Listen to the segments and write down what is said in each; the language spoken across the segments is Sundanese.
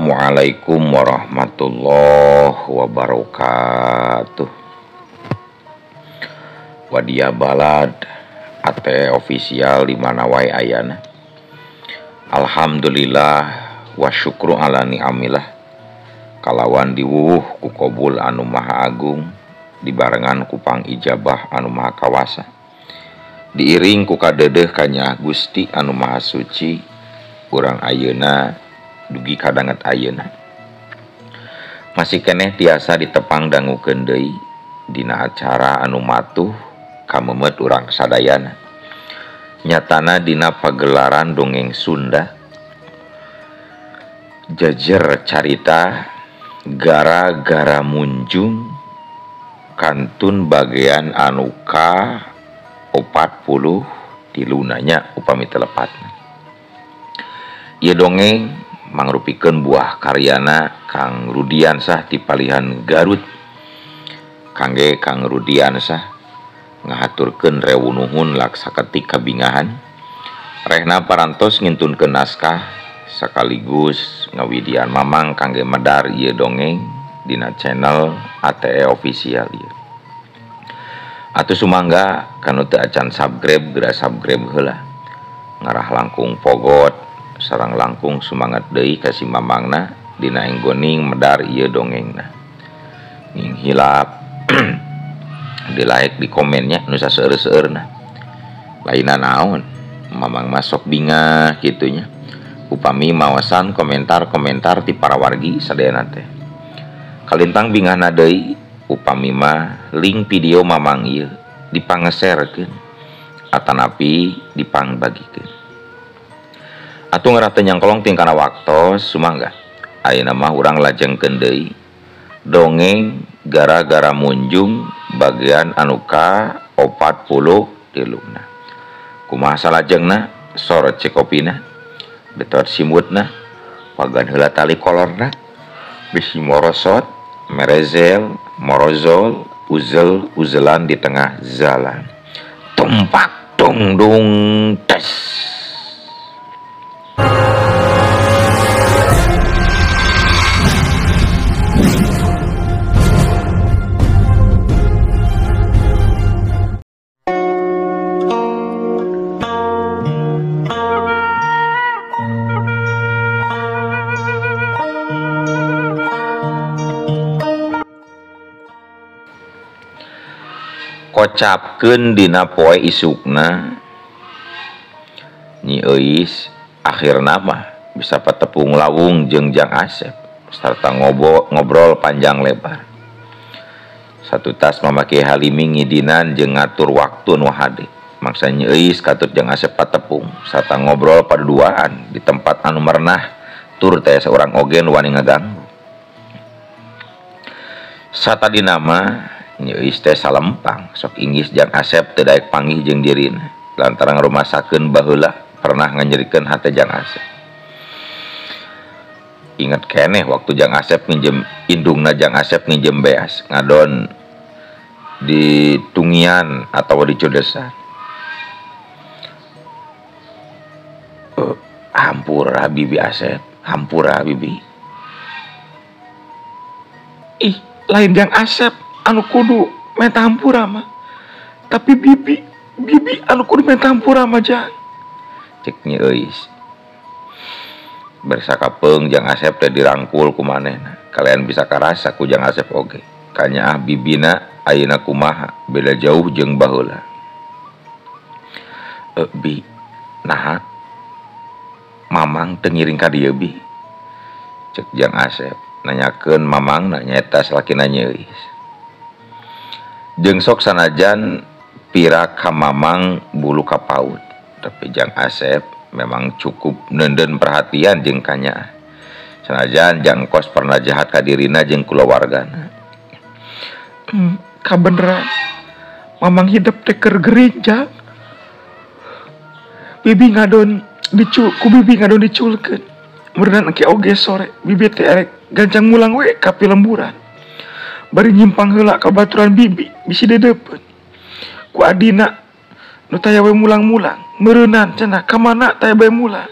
Assalamualaikum warahmatullahi wabarakatuh. Wadia balad ate ofisial di mana wae ayana. Alhamdulillah wa syukru ala ni'amillah. Kalawan diwuh ku qabul anu maha agung, dibarengan ku pang ijabah anu maha kawasa. Diiring ku kadedeh kanya Gusti anu maha suci, urang ayeuna dugi kadanget ayeuna masih keneh tiasa ditepang dangukeun deui dina acara anu matuh kamemet urang sadayana. Nyatana dina pagelaran dongeng Sunda jejer carita gara-gara munjung kantun bagian anu ka 40 tilunanya upami telepatna. Ieu dongeng mangrupikeun buah karyana Kang Rudiansah ti Palihan Garut. Kangge Kang Rudiansah ngahaturkeun rewu nuhun laksa ketika bingahan. Rehna parantos ngintunkeun naskah sekaligus ngawidian mamang kangge medar ieu dongeng dina channel ATE official ieu. Atuh sumangga kanu teu acan subscribe geura subscribe heula. Ngarah langkung pogot sareng langkung semangat deui ka si mamangna dina enggoning medar ieu dongengna. Ning hilap di like di komennya nu saseueur-seueurna. Lainna naon, mamang masok bingah kitunya. Upami maosan komentar-komentar ti para wargi sadayana teh. Kalintang bingahna deui upami mah link video mamang ieu dipangeserkeun atanapi dipangbagikeun. Atuh ngarah teu nyangkolong tingkana waktos sumangga ayeuna mah urang lajengkeun deui dongeng gara-gara munjung bagian anu ka 40 tiluna. Kumaha salajengna sorot cekopina betot simutna pagan heula tali kolorna bisi morosot merezel morozol uzel-uzelan di tengah jalan tumpak dong dong tes. Kocapkeun dina poe isukna Nyi Euis akhirna mah bisa patepung lawung jeung Jang Asep sarta ngobrol panjang lebar. Satu tas mamake Halimi ngidinan jeung ngatur waktu nu hade. Mangsa Nyi Euis katut Jang Asep patepung sarta ngobrol paduaan di tempat anu merenah tur teh seorang oge nu wani ngaganggu. Satadina mah Nyi Euis teh salempang sok inggis Jang Asep teu daek panggih jeung dirina lantaran rumasakeun baheula pernah nganyerikeun hate Jang Asep. Ingat keneh waktu Jang Asep nginjem indungna Jang Asep nginjem beas ngadon di Tungian atau di Cudesan. Hampura Bibi Asep, hampura Bibi. Ih, lain Jang Asep anu kudu meta hampura mah. Tapi bibi anu kudu meta hampura mah Jang. Cek Nyi Euis. Bersakapeung Jang Asep teh dirangkul ku manehna. Kalian bisa karasa ku Jang Asep oge. Kanya bibina ayeuna kumaha beda jauh jeung baheula. Bi, naha? Mamang teu ngiring ka dieu Bi. Cek Jang Asep nanyakeun mamangna nyaeta salakina Nyi Euis. Jeung sok sanajan pira ka mamang bulu ka paut, tapi Jang Asep memang cukup neundeun perhatian jeung kanya. Sanajan Jang Kos pernah jahat ka dirina jeung kulawargana. Kabeneran mamang hidup teh keur gering Jang. Bibi ngadon diculkeun. Meureun engke oge sore bibi teh erek gancang mulang we ka pilemburan. Bari nyimpang heula ka baturan bibi bisi dedeupeun. Ku adina nu taya we mulang-mulang, meureunan cenah ka mana taya bae mulang.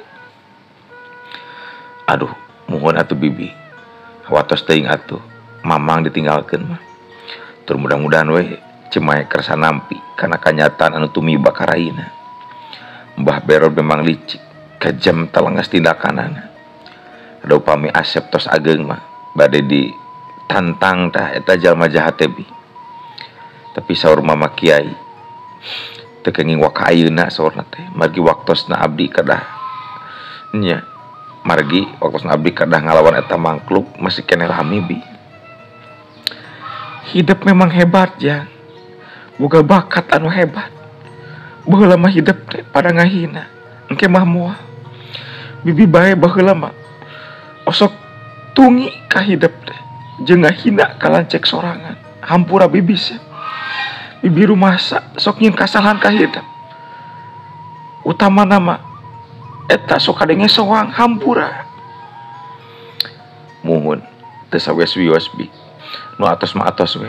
Aduh, Mohon atuh bibi, watos teuing atuh mamang ditinggalkeun mah. Tur mudah-mudahan we cemai kerasa nampi karena kanyataan anu tumiba ka raina. Mbah Berol memang licik, kejam talengas tindakanana. Ada upami Asep tos ageng mah bade ditantang tah eta jalma jahat teh bi. Tapi saur mama kiai teu kenging waka ayeuna saurna teh margi waktosna abdi kadah nya. Margi waktosna abdi kadah ngalawan eta mangkluk masih kene rame bi. Hidup memang hebat jang, boga bakat anu hebat. Baheula mah hidup teh pada ngahina, engke mah moal. Bibi bae baheula mah osok tungi ka hidup teh, jeung ngahina ka lancek sorangan. Hampura bibi sih. Bibi rumasa sok nyin kasalahan ka hidup. Utama nama eta sok kadenge soang hampura. Muhun teu sawes-wios bi. Nu atos mah atos we.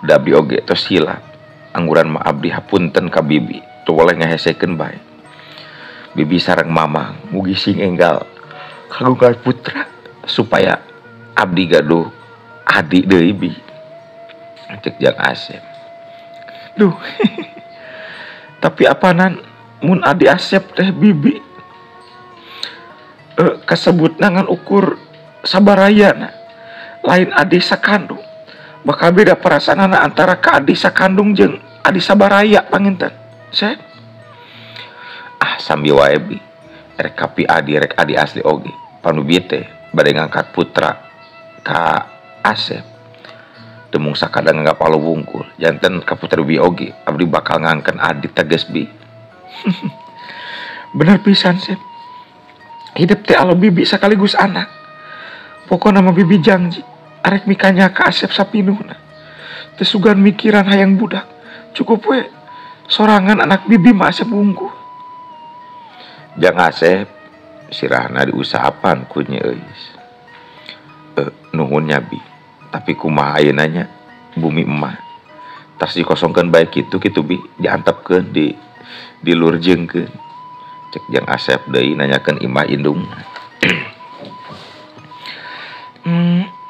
Da abdi oge tos hilap. Angguran mah abdi hapunten ka bibi, teu boleh ngahesekeun bae. Bibi sareng mamang mugi sing enggal kagungan putra supaya abdi gaduh adi deui bi. Cek Jang Asep. Duh. Tapi apanan mun adi Asep teh bibi kasebut nangan ukur sabarayana lain adi sakandung. Bakal beda perasaanana antara ka adi sakandung jeung adi sabaraya panginten. Sep. Sambil wae bi. Rek kapi adi rek adi asli oge. Panu bieu teh bade ngangkat putra ka Asep. Demung sakadang nganggap alo wungkul. Janten ka putra bi oge abdi bakal ngangken adi teges bi. Bener pisan Sep. Hidup teh alo bibi sekaligus anak. Pokokna mah bibi janji arek mikanya ka Asep sapinuhna. Teu sugan mikiran hayang budak. Cukup we sorangan anak bibi mah Asep wungkul. Jang Asep sirahna diusahapan ku nya eus. Nuhun nya bi. Tapi kumaha ayeuna nya bumi emah. Tas dikosongkeun bae kitu bi diantepkeun dilurjeungkeun. Cek Jang Asep deui nanyakeun imah indung.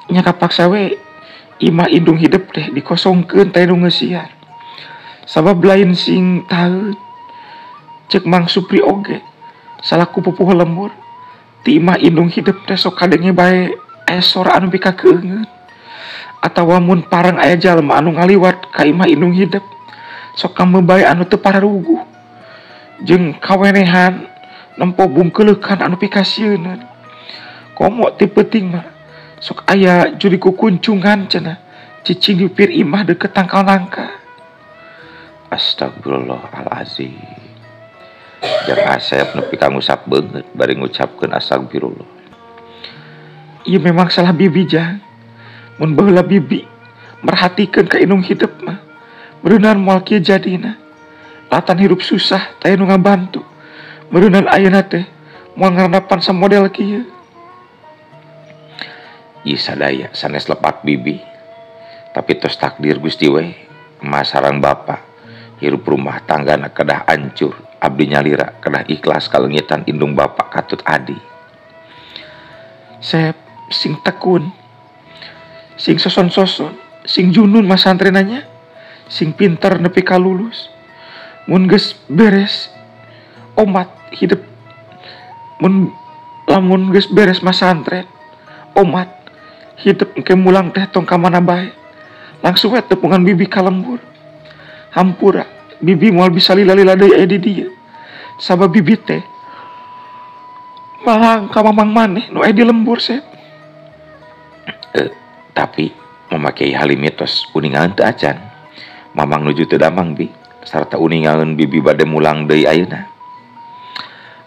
Nya kapaksa we imah indung hidup teh dikosongkeun teh nu ngeusian. Sabab lain sing taheun. Cek Mang Supri oge salaku pupuh lembur ti imah indung hidup teh sok kadenge bae aya sora anu pikakeungeun. Atawa mun parang aya jalma anu ngaliwat ka imah indung hidup sok kamebae anu teu pararuguh. Jeung kawenehan nempo bungkeulekan anu pikasieun. Komo ti peuting mah sok aya juri kukuncungan cenah cicing dipir imah deukeut tangkal nangka. Astagfirullahalazim. Jang Asep nepi ka ngusap beungeut bari ngucapkeun astagfirullah. Ieu memang salah bibi jang. Mun baheula bibi merhatikeun ka indung hidup mah beuneunan moal kieu jadina. Latan hirup susah teh nu ngabantu. Beuneunan ayeuna teh moal ngaranepan samodel kieu. Ieu sadaya sanes lepat bibi. Tapi tos takdir Gusti we, emas sareng bapa hirup rumah tanggana kedah hancur. Abdi nyalira kedah ikhlas kalengitan indung bapa katut adi. Sep sing tekun, sing soson-soson, sing junun mas santrenanya, sing pintar nepi ka lulus. Mun geus beres omat hidup, lamun geus beres mas santren omat hidup engke mulang teh tong ka mana bae. Langsung we tepungan bibi ka lembur. Hampura bibi moal bisa lila-lila deui aya di dieu. Sabab bibi teh malang ka mamang maneh nu aya di lembur Sep. Tapi memakai halimitos uningaeun teu acan. Mamang nuju teu damang bi sarta uningaeun bibi bade mulang deui ayeuna.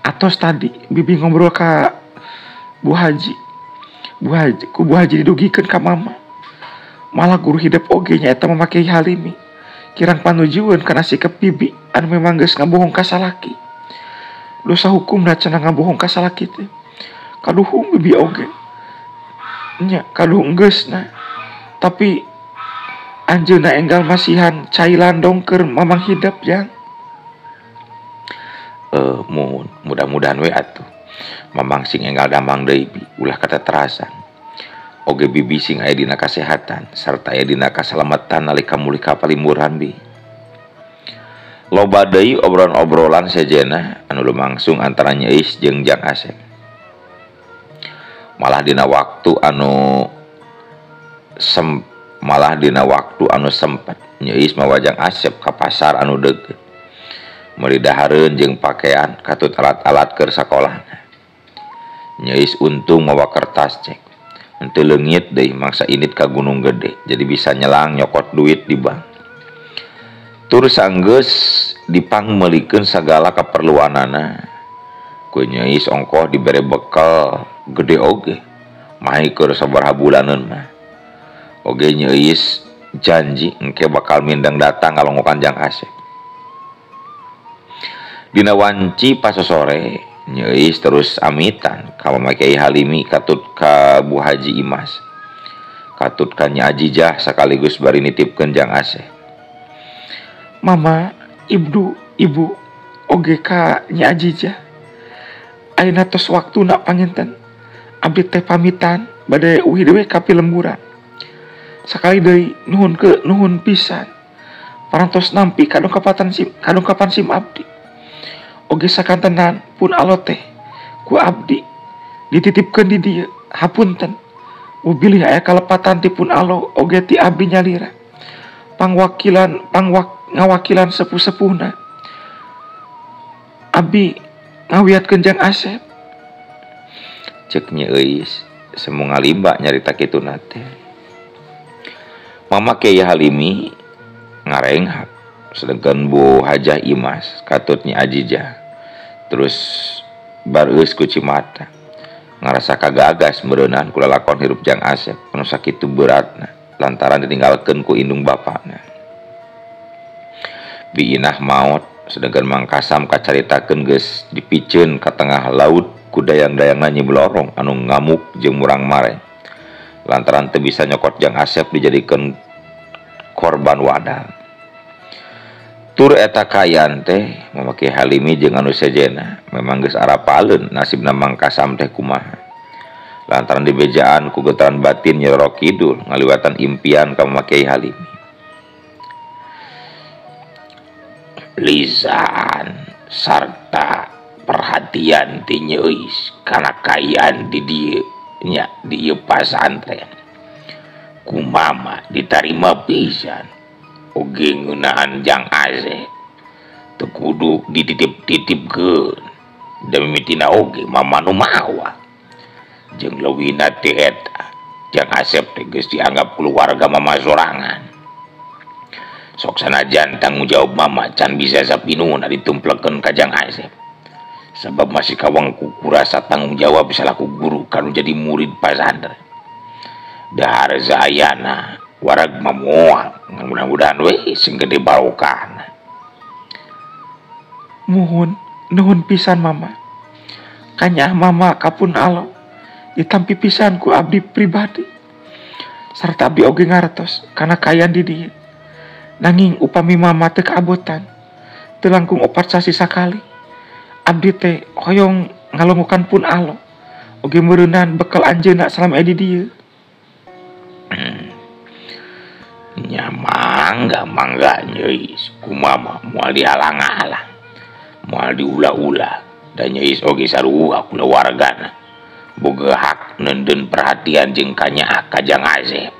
Atos tadi bibi ngobrol ka Bu Haji. Bu Haji didugikeun ka mama. Malah guru hidup oge nya eta memakai halimi. Kirang panujueun kana sikap bibi anu memang geus ngabohong ka salaki. Dosa hukumna cenah ngabohong ka salaki teh. Kaduhung bibi oge. Nya kaduhung geusna. Tapi anjeunna enggal masihan cai landong keur mamang hidup jang. Mudah-mudahan we atuh Mamang sing enggal damang deui ulah kateterasan. Oge bibi sing aya dina kasehatan sarta aya dina kasalamatan nalika muli ka palimuran bi. Loba deui obrolan-obrolan sejenna anu lumangsung antara Nyeis jeung Jang Asep. Malah dina waktu anu sempet Nyeis mawa Jang Asep ka pasar anu deukeut. Meuli dahareun jeung pakaian katut alat-alat keur sakolahna. Nyeis untung mawa kertas cek. Henteu leungit deui mangsa init ka Gunung Gede jadi bisa nyelang nyokot duit di bank. Tur sanggeus dipangmeulikeun sagala kaperluanana. Ku Nyeis ongkoh dibere bekal gede oge. Mahi keur sabaraha bulaneun mah. Oge Nyeis janji engke bakal mindeng datang ngalongokan Jang Asep. Dina wanci pas sore Nyeis terus amitan ka Mama Kiai Halimi katut ka Bu Haji Imas. Katut ka Nya Ajijah sakaligus bari nitipkeun Jang Asep. Mama, ibu, oge ka Nya Ajijah. Ayeuna tos waktuna panginten. Abdi teh pamitan bade uwi dewe ka Pilemburan. Sakali deui nuhun pisan. Parantos nampi kadongkapan sim abdi. Oge sakantenan pun alo teh ku abdi dititipkeun di dieu. Hapunten. Mubilih aya kalepatan ti pun alo oge ti abdi nyalira. Ngawakilan sepuh-sepuhna. Abdi ngawiatkeun Jang Asep. Ceuk Nyeis semu ngalimba nyarita kituna teh. Mama Kiai Halimi ngarenghap sedengkeun Bu Hajah Imas katut Nya Ajijah. Terus bareus ku Cimata ngarasa kagagas meureunaan ku lalakon hirup Jang Asep anu sakitu beratna lantaran ditinggalkeun ku indung bapana. Biinah maot sedengkeun Mang Kasam kacaritakeun geus dipikeun ka tengah laut ku dayang-dayangna Nyi Blorong anu ngamuk jeung murang mare. Lantaran teu bisa nyokot Jang Asep dijadikeun korban wadal. Tur eta kayan teh Mama Kiai Halimi jeung anu sejenna memang geus arapaleun nasibna Mang Kasam teh kumaha. Lantaran dibejaan ku getaran batin Nyi Roro Kidul ngaliwatan impian ka Mama Kiai Halimi. Lisan sarta perhatian ti Nyeis kana kayan di dieu nya di ieu pasantren. Ku mama ditarima pisan. Oge ngeunaan Jang Asep teu kudu dititip-titipkeun. Da mimitina oge mama nu mawa. Jeung leuwihna teh eta Jang Asep teh geus dianggap keluarga mama sorangan. Sok sanajan tanggung jawab mama can bisa sapinuna ditumplekeun ka Jang Asep. Sebab masih kawangku kurasa tanggung jawab salaku guru kanu jadi murid pasantren. Dahar zayana warag mamoal mudah-mudahan we sing gede barokahna. Nuhun pisan mama. Kanyah mama kapun alo ditampi pisan ku abdi pribadi. Sarta abdi oge ngartos kana kayan di dieu. Nanging upami mama teu kaabotan teu langkung 4 sasi sakali abdi teh hoyong ngalongokan pun alo oge meureunaan bekal anjeunna salama di dieu. Nya mangga Nyeis ku mama moal dihalang-halang moal diulah-ulah da Nyeis oge sarua kulawargana boga hak neudeun perhatian jeung kanya ka Jang Asep.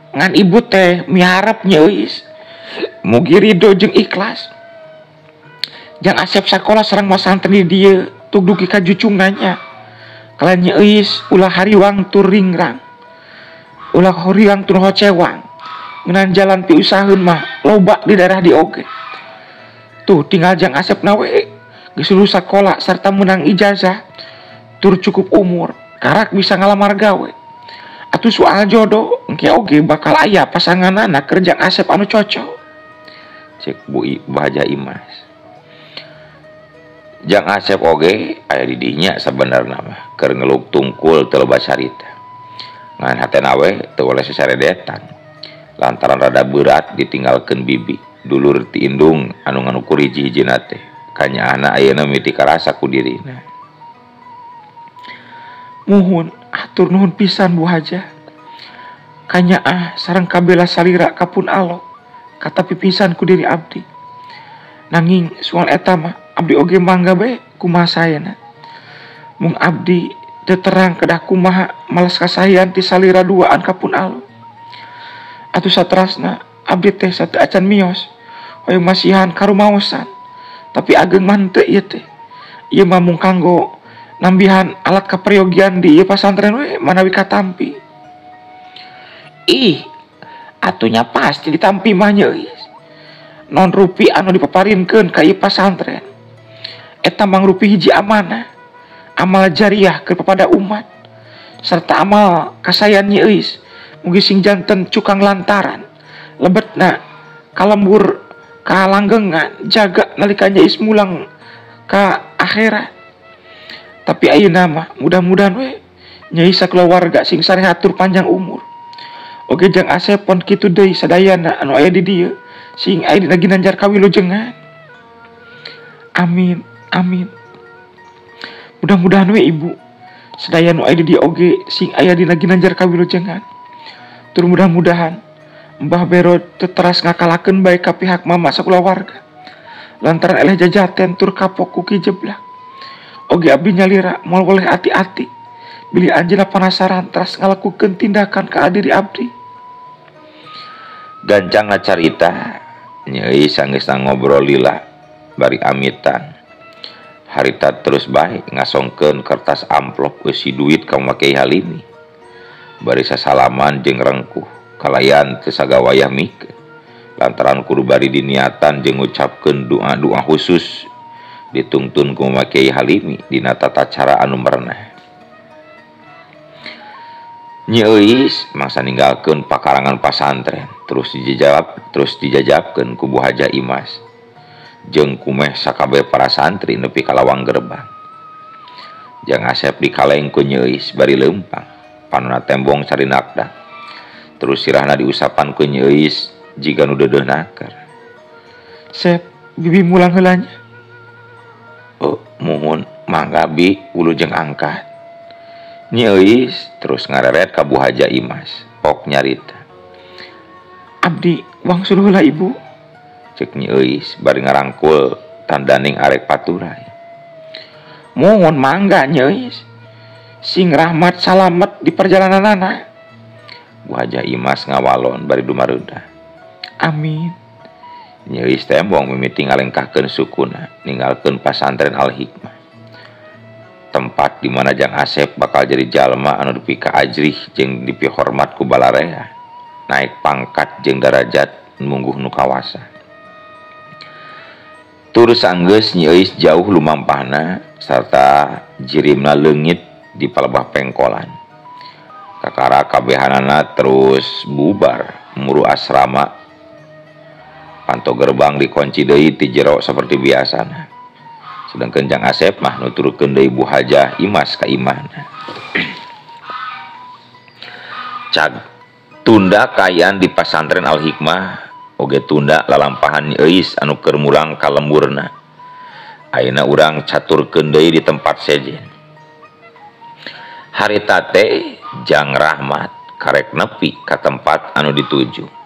Ngan ibu teh miharap Nyeis mugi ridho jeung ikhlas Jang Asep sakola sareng masantren di dieu tug dugi ka jucungna nya. Kalayan Nyeis ulah hariwang tur ringrang ulah horiwang tur hocewang ngeunaan jalan pi usaheun mah loba di daerah di oge. Tuh tinggal Jang Asep na we geus lulus sakola sarta menang ijazah tur cukup umur karak bisa ngalamar gawe. Atuh soal jodoh engke oge bakal aya pasanganana keur Jang Asep anu cocok. Cek Bu Hajah Imas. Jang Asep oge aya di dinya sabenerna mah keur ngeluk tungkul teu loba carita. Ngan hatena we teu oleh sasaredetan. Lantaran rada berat ditinggalkeun bibi dulur ti indung anu nganukur hiji-hijina teh kanya anak ayeuna mimiti karasa ku dirina. Muhun atur nuhun pisan Bu Haja. Kanya sareng kabela salira kapun alo kata pipisan ku diri abdi. Nanging soal eta mah abdi oge mangga bae kumaha sayana. Mung abdi teu terang kedah kumaha malas kasayan ti salira duaan kapun alo. Atuh saterasna abdi teh sateu acan mios hoyong masihan karumaosan. Tapi ageng mah teu ieu teh. Ieu mah mung kanggo nambihan alat kaperyogian di ieu pasantren we manawi katampi. Ih, atunya pasti ditampi mah nyeuis. Non rupi anu dipaparinkeun ka ieu pasantren. Eta mangrupi hiji amanah, amal jariah keur kepada umat, serta amal kasayan nyeuis mugi sing janten cukang lantaran, lebetna kalembur kalanggengan jaga nalika nyeuis mulang ka akhirat. Tapi ayeuna mah mudah-mudahan we nyeuis sakeluarga sing sarehatur panjang umur. Oge jang asepon kitu deui sadayana anu aya di dieu sing aya dina ginanjar kawilujengan. Amin, amin. Mudah-mudahan we Ibu sadaya nu aya di dieu oge sing aya dina ginanjar kawilujengan. Tur mudah-mudahan Mbah Berod teu teras ngakalakeun bae ka pihak mama sakulawarga. Lantaran eleh jajaten tur kapok ku Ki Jeblak. Oge abdi nyalira moal woleh ati-ati bilih anjeunna panasaran teras ngalakukeun tindakan ka diri abdi. Gancang carita nyeuis sanggeusna ngobrol lila bari amitan. Harita terus bae ngasongkeun kertas amplop eusi duit ka Kiai Halimi. Bari sasalaman jeung rengkuh kalayan teu sagawayah mikeun. Lantaran kudu bari diniatan jeung ngucapkeun doa-doa khusus ditungtun ku Kiai Halimi dina tata cara anu merenah. Nyeuis mangsa ninggalkeun pakarangan pasantren terus dijajabkeun ku Bu Haja Imas jeung kumeh sakabeh para santri nepi ka lawang gerbang. Jang Asep dikaleng ku Nyeuis bari leumpang panonna tembong sarinakda. Terus sirahna diusapan ku Nyeuis jiga nu deudeuh naker. Sep, bibi mulang heula nya. Oh, muhun mangga bi wilujeng angkat. Nyeuis terus ngareret ka Bu Haja Imas pok nyarita. Abdi wangsul heula Ibu. Cek Nyeuis bari ngarangkul tandaning arek paturai. Mohon mangga Nyeuis. Sing rahmat salamet di perjalananana. Bu Haja Imas ngawalon bari dumaruda. Amin. Nyeuis tembong mimiti ngalengkahkeun sukuna ninggalkeun pasantren Al Hikmah. Tempat di mana Jang Asep bakal jadi jalma anu dipi ka ajrih jeung dipi hormat ku balarea. Naik pangkat jeung darajat mungguh nu kawasa. Tur sanggeus Nyeuis jauh lumampahna sarta jirimna leungit di palebah pengkolan. Kakara kabehanana terus bubar muru asrama. Panto gerbang dikunci deui ti jero saperti biasana. Sedangkan Jang Asep mah nuturkeun deui Bu Haja Imas ka imahna. Cag tunda kayaan di pasantren Al Hikmah oge tunda lalampahan Nyeuis anu keur mulang ka lemburna. Ayeuna urang caturkeun deui di tempat sejen. Harita teh Jang Rahmat karek nepi ka tempat anu dituju.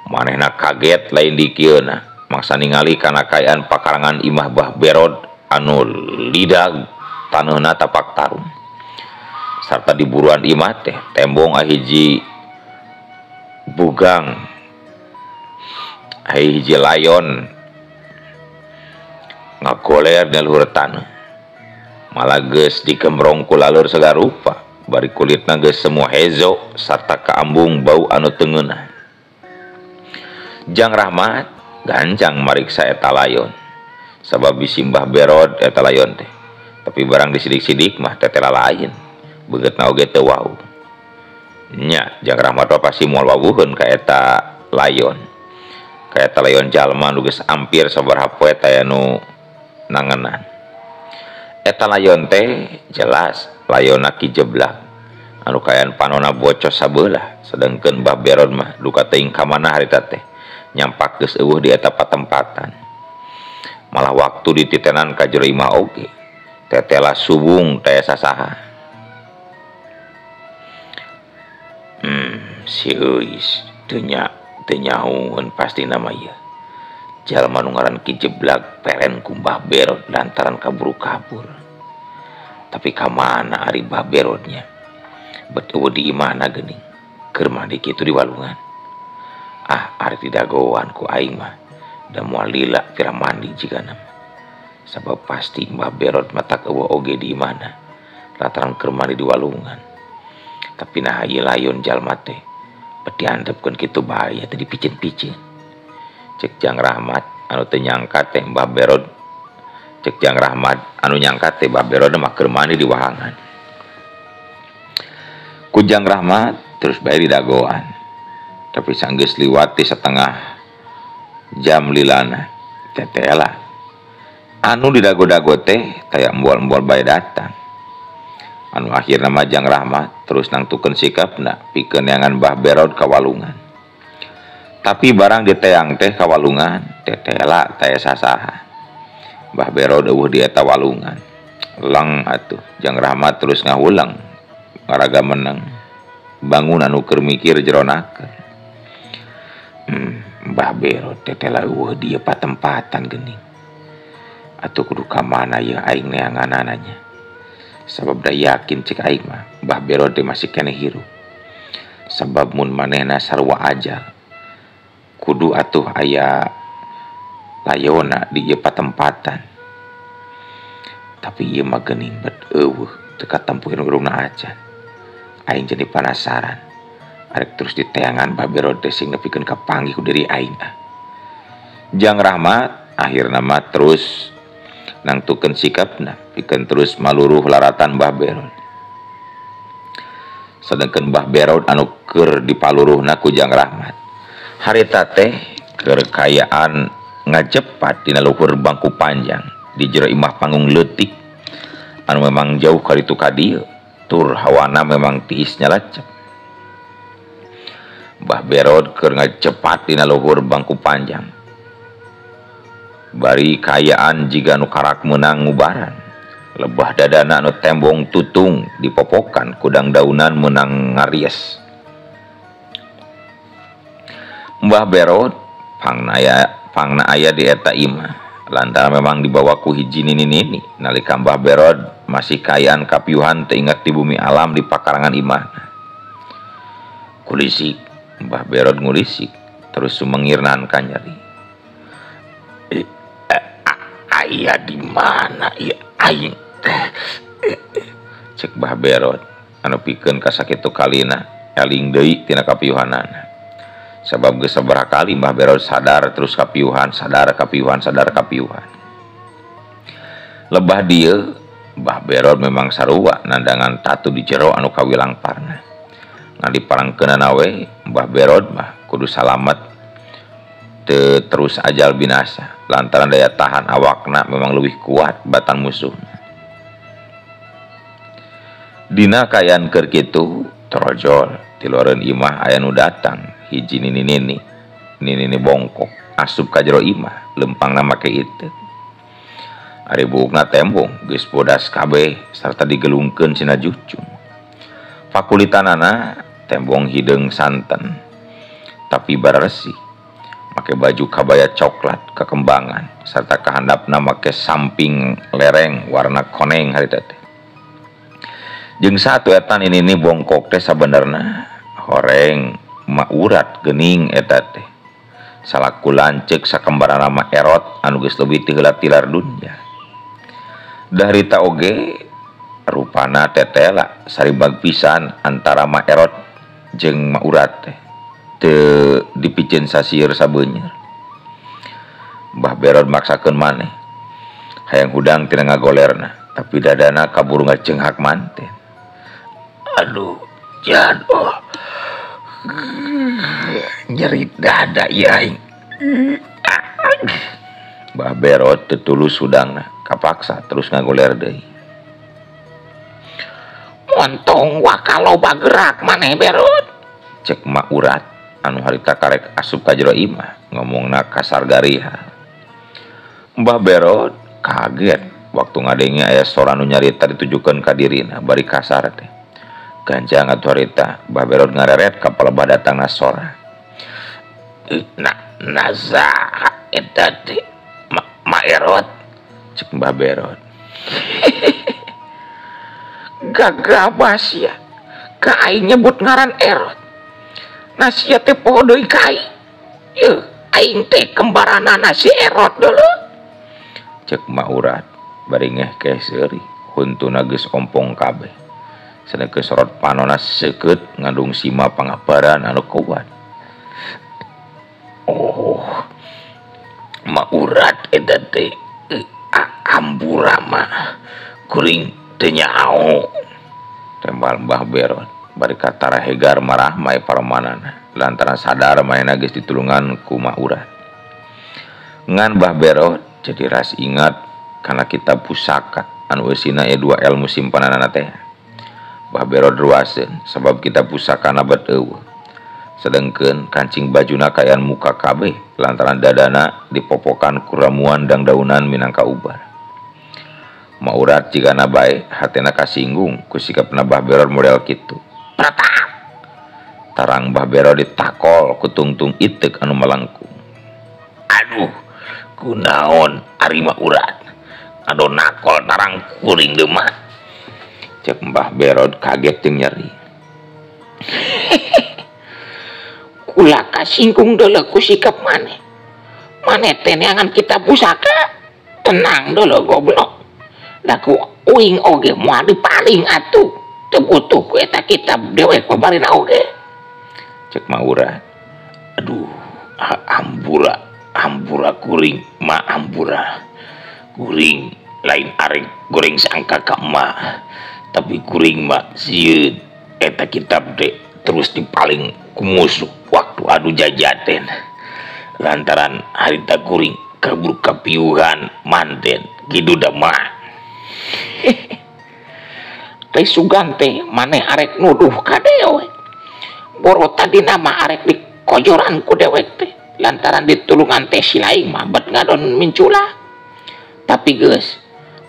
Manehna kaget lain di kieuna. Mangsa ningali kana kayaan pakarangan imah Mbah Berod anu lidag taneuhna tapak tarum. Sarta di buruan imah teh tembong hiji bugang hiji layon ngagoler di luhur taneuh. Malah geus dikemrong ku laleur sagarupa bari kulitna geus semua hezo sarta kaambung bau anu teu ngeunah. Jang Rahmat gancang mariksa eta layon sabab bisi Mbah Berod eta layon teh tapi barang disidik-sidik mah teh lain begetna oge teu wau nya. Jang Rahmat pasti moal wawuheun ka eta layon jalma nu geus ampir sabaraha poe taya nu nangenan. Eta layon teh jelas layonna Ki Jeblak anu kayan panonna bocos sabeula. Sedengkeun Mbah Berod mah duka teuing ka mana harita teh nyampak geus eueuh di eta patempatan. Malah waktu dititenan ka jero imah oge tetela subung teh sasaha. Si Eis teu nyahoeun pasti nama ieu. Jalma nu ngaran Ki Jeblak peren ku Mbah Berod lantaran kaburu kabur. Tapi ka mana ari Mbah Berodnya? Bet eueuh di imahna geuning. Keur mandi kitu di walungan. Ari ti dagoan ku aing mah. Da moal lila pira mandi jigana. Sabab pasti Mbah Berod matak eueuh oge di imahna. Lantaran keur mandi di walungan. Tapi nah ieu layon jalma teh bet dihandapkeun kitu bahaya teh dipicen-picen. Cek Jang Rahmat anu teu nyangka teh Mbah Berod. Cek Jang Rahmat anu nyangka teh Mbah Berod mah keur mandi di wahangan. Ku Jang Rahmat terus bae di dagoan. Tapi sanggeus liwat ti setengah jam lilana tetela anu di dago-dago teh taya embol-embol bae datang. Anu akhirna mah Jang Rahmat terus nangtukeun sikapna pikeun neangan Mbah Berod ka walungan. Tapi barang diteang teh ka walungan tetela taya sasaha. Mbah Berod eueuh di eta walungan. Lang atuh Jang Rahmat terus ngahulang ngaraga meneng bangun anu keur mikir jeronakeun. Mbah Berod tetela eueuh di patempatan geuning. Atuh kudu ka mana ieu aing neanganananya. Sabab da yakin cek aing mah Mbah Berod teh masih keneh hirup. Sabab mun manehna sarua ajal kudu atuh aya layona di ieu patempatan. Tapi ieu mah geuning bet eueuh teu katempuhin urungna acan. Aing jadi penasaran. Arek terus diteangan Mbah Berod teh sing nepikeun kapanggih ku diri aing. Jang Rahmat akhirna mah terus nangtukeun sikapna pikeun terus maluruh laratan Mbah Berod. Sedengkeun Mbah Berod anu keur dipaluruhna ku Jang Rahmat. Harita teh keur kayaan ngajepat dina luhur bangku panjang di jero imah panggung leutik anu memang jauh ka ditu ka dieu tur hawana memang tiis nyalecep. Mbah Berod keur ngajepat dina luhur bangku panjang. Bari kayaan jiga nu karak menang ngubaran. Lebah dadana anu tembong tutung dipopokan kudang daunan menang ngaries. Mbah Berod pangna aya di eta imah lantaran memang dibawa ku hiji nini-nini nalika Mbah Berod masih kayaan kapiuhan teu inget di bumi alam di pakarangan imahna. Kulisik Mbah Berod ngulisik terus sumengirnan ka nyeri. Aya di mana ya aing cek Mbah Berod anu pikeun ka sakitu kalina eling deui tina kapiuhanana. Sabab geus sabaraha kali Mbah Berod sadar terus kapiuhan, sadar kapiuhan. Lebah dieu Mbah Berod memang sarua nandangan tatu di jero anu kawilang parna. Ngadiparangkeunana we Mbah Berod mah kudu salamet terus ajal binasa lantaran daya tahan awakna memang lebih kuat batan musuh. Dina kayaan keur kitu trojol ti luareun imah aya nu datang hiji nini bongkok asup ka jero imah lempangna make iteu. Ari buukna tembong geus bodas kabeh sarta digelungkeun sina jucung. Fakulitanana tembong hideung santen tapi bararesi. Make baju kabaya coklat kekembangan serta kahandapna make samping lereng warna koneng harita teh. Jeung satu eta ini bongkok teh sabenerna horeng maurat geuning eta teh. Salaku lanceuk sakembarana mah Erot anu geus leuwih ti heula tilar dunya. Dahrita oge rupana tetela saribag pisan antara mah Erot jeung maurat teh. Teu dipicen sasieur sabeunyeur. Mbah Berod maksakeun maneh hayang hudang tina ngagolerna tapi dadana kaburu ngacenghak manten. Aduh jadoh nyeri dada ya aing. Mbah Berod teu tulus hudangna kapaksa terus ngagoler deui. Montong wakalo bagerak maneh Berod cek mak urat anu harita karek asup ka jero imah ngomongna kasar gariha. Mbah Berod kaget waktu ngadenge aya sora nu nyarita ditujukeun ka dirina bari kasar teh. Ganjang atuh harita Mbah Berod ngareret ka palebah datangna sora. Nazaha eta teh Ma Erot cek Mbah Berod. Gagabah sia ka aing nyebut ngaran Erot. Nah sia teh poho deui ka aing. Yeuh, aing teh kembaranana si Erot dulu. Cek Mak Urat bari ngeh ke seuri huntuna geus ompong kabeh. Saneukeu sorot panonna seukeut ngandung sima pangabaran anu kuat. Oh, Mak Urat eta teh ambura mah kuring teu nyaho. Tembal Mbah Berod bari katara hegar marah mae paramanana lantaran sadar maena geus ditulungan ku Mak Urat. Ngan Mbah Berod jadi ras ingat kana kitab pusaka anu eusina dua ilmu simpananna teh. Mbah Berod ruaseun sabab kitab pusakana bet eueuh. Sedengkeun kancing bajuna kayan muka kabeh lantaran dadana dipopokan ku ramuan dangdaunan minangka ubar. Mak Urat jigana bae hatena kasinggung ku sikapna Mbah Berod model kitu. Pratap. Tarang Mbah Berod ditakol ku tungtung itek anu melengkung. Aduh, kunaon ari Mak Urat? Ado nakol tarang kuring deui mah. Cek Mbah Berod kaget jeung nyeri. Ulah kasinggung dulu ku sikap maneh. Maneh teh neangan kita pusaka. Tenang dulu goblok. Da ku uing oge moal dipaling atuh. Teu butuh ku eta kitab dewek pabarina oge. Cek Mak Urat. Aduh, ambura kuring, ma ambura. Kuring lain arek goreng sangka ka emak. Tapi kuring mah sieun eta kitab teh terus dipaling ku musuh waktu adu jajaten lantaran harita kuring kabur kapiuhan manten kidu da mah. Teh sugan teh maneh arek nuduh ka dewek boro tadi nama arek dikojoran ku dewek teh lantaran ditulungan teh si laing mah bet ngadon mincula. Tapi geus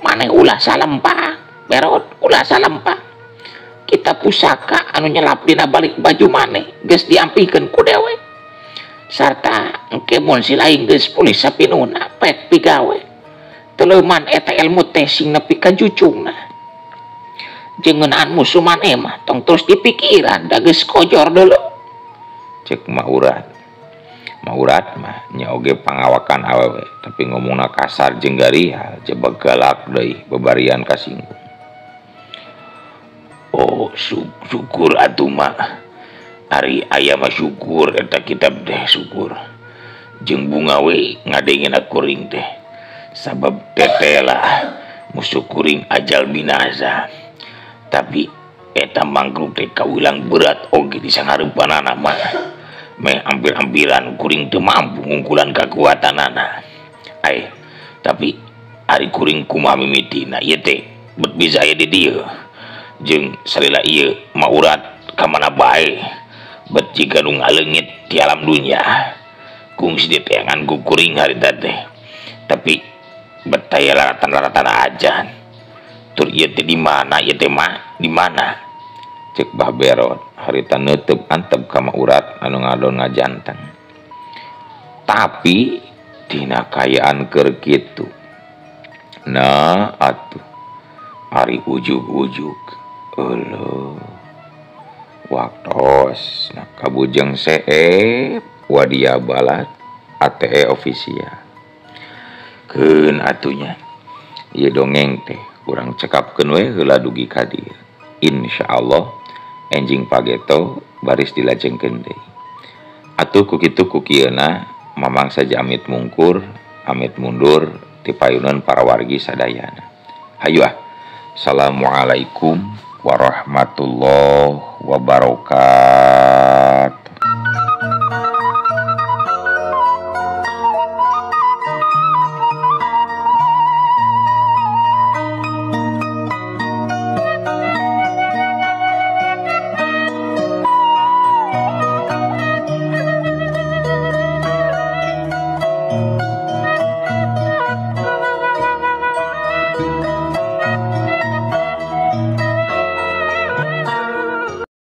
maneh ulah salempah Berod, ulah salempah. Kita pusaka anu nyelap dina balik baju maneh geus diampikeun ku dewek. Sarta engke mun si laing geus pulih sapinuna pek pigawe. Teleuman eta ilmu teh sing nepi ka jucungna. Jeung ngeunaan musuh maneh mah tong terus dipikiran da geus kojor deuleu. Cek Mak Urat. Mak Urat mah nya oge pangawakan awewe tapi ngomongna kasar jeung garihal coba galak deui bebarian kasinggung. Oh syukur atuh mah ari aya mah syukur eta kitab teh syukur jeung bunga we ngadengena kuring teh sabab teteh lah musuh kuring ajal binasa. Tapi eta manggruk teh kawilang berat oge di sangareupanana mah meh hampir-hampiran kuring teu mampu ngungkulan kakuatanana. Tapi ari kuring kumaha mimitina ieu teh bet bisa aya di dieu. Jeung salila ieu Mak Urat ka mana bae bet jiga nu ngaleungit ti alam dunya kungsi diteangan ku kuring harita teh. Tapi bet aya laratan-laratan ajan. Tur ieu teh di mana ieu teh mah di mana? Cek Mbah Berod harita neuteub antep ka Mak Urat anu ngadon ngajanteng. Tapi dina kayaan keur kitu. Nah atuh ari ujug-ujug eueuh waktos nah kabujeng seep wadia balat ATE official keun atunya ieu dongeng teh urang cekapkeun we heula dugi ka dieu. Insyaallah enjing pageto baris dilajengkeun deui. Atuh ku kitu ku kieuna mamang saja amit mungkur amit mundur ti payuneun para wargi sadayana. Hayu ah. Assalamualaikum warahmatullahi wabarakatuh.